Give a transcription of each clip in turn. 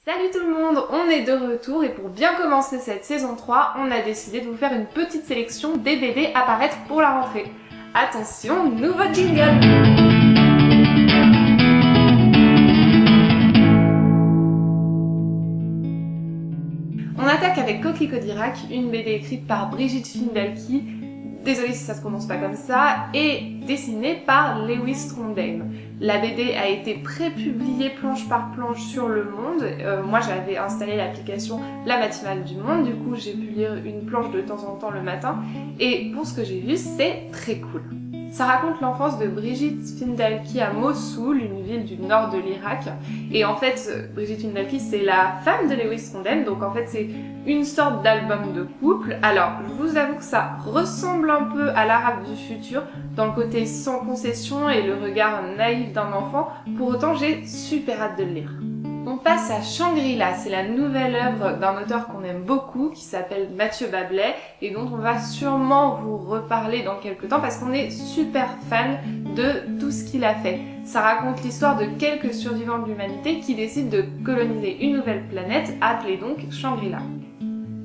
Salut tout le monde, on est de retour et pour bien commencer cette saison 3, on a décidé de vous faire une petite sélection des BD à paraître pour la rentrée. Attention, nouveau jingle! On attaque avec Coquelicot d'Irak, une BD écrite par Brigitte Findalky, désolée si ça se prononce pas comme ça, et dessinée par Lewis Trondheim. La BD a été prépubliée planche par planche sur Le Monde. Moi j'avais installé l'application La Matinale du Monde, du coup j'ai pu lire une planche de temps en temps le matin, et pour ce que j'ai vu, c'est très cool. Ça raconte l'enfance de Brigitte Findalky à Mossoul, une ville du nord de l'Irak. Et en fait, Brigitte Findalky, c'est la femme de Lewis Trondheim, donc en fait c'est une sorte d'album de couple. Alors, je vous avoue que ça ressemble un peu à l'Arabe du futur, dans le côté sans concession et le regard naïf d'un enfant. Pour autant, j'ai super hâte de le lire. On passe à Shangri-La, c'est la nouvelle œuvre d'un auteur qu'on aime beaucoup, qui s'appelle Mathieu Bablet, et dont on va sûrement vous reparler dans quelques temps, parce qu'on est super fan de tout ce qu'il a fait. Ça raconte l'histoire de quelques survivants de l'humanité qui décident de coloniser une nouvelle planète, appelée donc Shangri-La.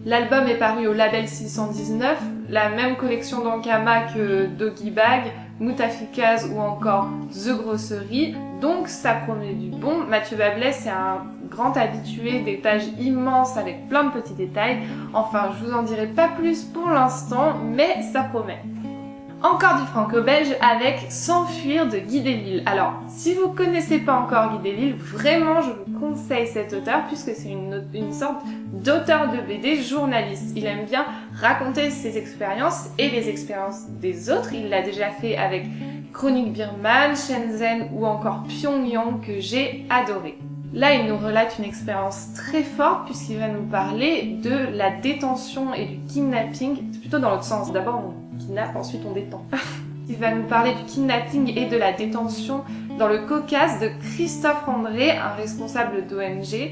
L'album est paru au label 619, la même collection d'Ankama que Doggy Bag, Moutafikaz ou encore The Grosserie, donc ça promet du bon. Mathieu Bablet, c'est un grand habitué des pages immenses avec plein de petits détails. Enfin, je vous en dirai pas plus pour l'instant, mais ça promet. Encore du franco-belge avec S'enfuir de Guy Delisle. Alors, si vous connaissez pas encore Guy Delisle, vraiment je vous conseille cet auteur puisque c'est une sorte d'auteur de BD journaliste. Il aime bien raconter ses expériences et les expériences des autres. Il l'a déjà fait avec Chronique Birman, Shenzhen ou encore Pyongyang que j'ai adoré. Là, il nous relate une expérience très forte puisqu'il va nous parler de la détention et du kidnapping, plutôt dans l'autre sens. D'abord, on kidnappe, ensuite on détend. Il va nous parler du kidnapping et de la détention dans le Caucase de Christophe André, un responsable d'ONG.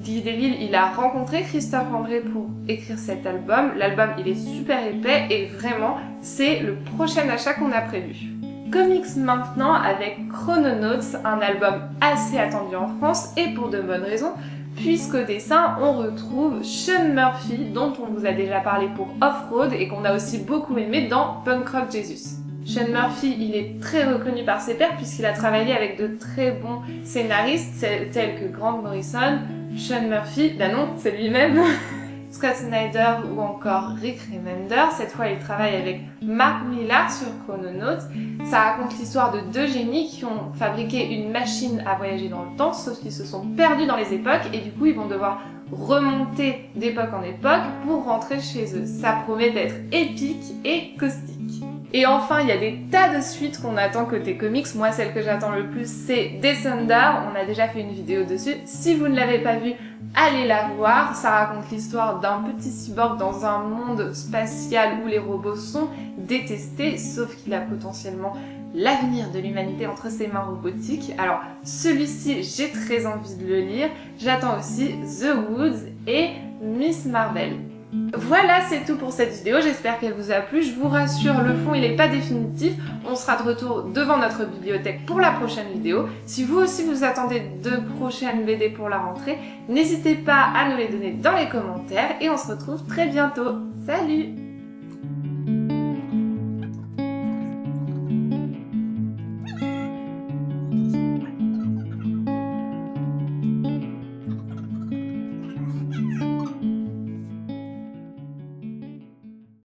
Guy Delisle, il a rencontré Christophe André pour écrire cet album. L'album, il est super épais et vraiment, c'est le prochain achat qu'on a prévu. Comics maintenant avec Chrononauts, un album assez attendu en France et pour de bonnes raisons, puisqu'au dessin on retrouve Sean Murphy dont on vous a déjà parlé pour Off-Road et qu'on a aussi beaucoup aimé dans Punk Rock Jesus. Sean Murphy, il est très reconnu par ses pairs puisqu'il a travaillé avec de très bons scénaristes tels que Grant Morrison, Sean Murphy, ben non, c'est lui-même, Scott Snyder ou encore Rick Remender. Cette fois, il travaille avec Mark Millar sur Chrononauts. Ça raconte l'histoire de deux génies qui ont fabriqué une machine à voyager dans le temps, sauf qu'ils se sont perdus dans les époques et du coup, ils vont devoir remonter d'époque en époque pour rentrer chez eux. Ça promet d'être épique et caustique. Et enfin, il y a des tas de suites qu'on attend côté comics. Moi, celle que j'attends le plus, c'est Descender. On a déjà fait une vidéo dessus. Si vous ne l'avez pas vue, allez la voir. Ça raconte l'histoire d'un petit cyborg dans un monde spatial où les robots sont détestés, sauf qu'il a potentiellement l'avenir de l'humanité entre ses mains robotiques. Alors, celui-ci, j'ai très envie de le lire. J'attends aussi The Woods et Miss Marvel. Voilà, c'est tout pour cette vidéo, j'espère qu'elle vous a plu. Je vous rassure, le fond il n'est pas définitif, on sera de retour devant notre bibliothèque pour la prochaine vidéo. Si vous aussi vous attendez de prochaines BD pour la rentrée, n'hésitez pas à nous les donner dans les commentaires et on se retrouve très bientôt. Salut!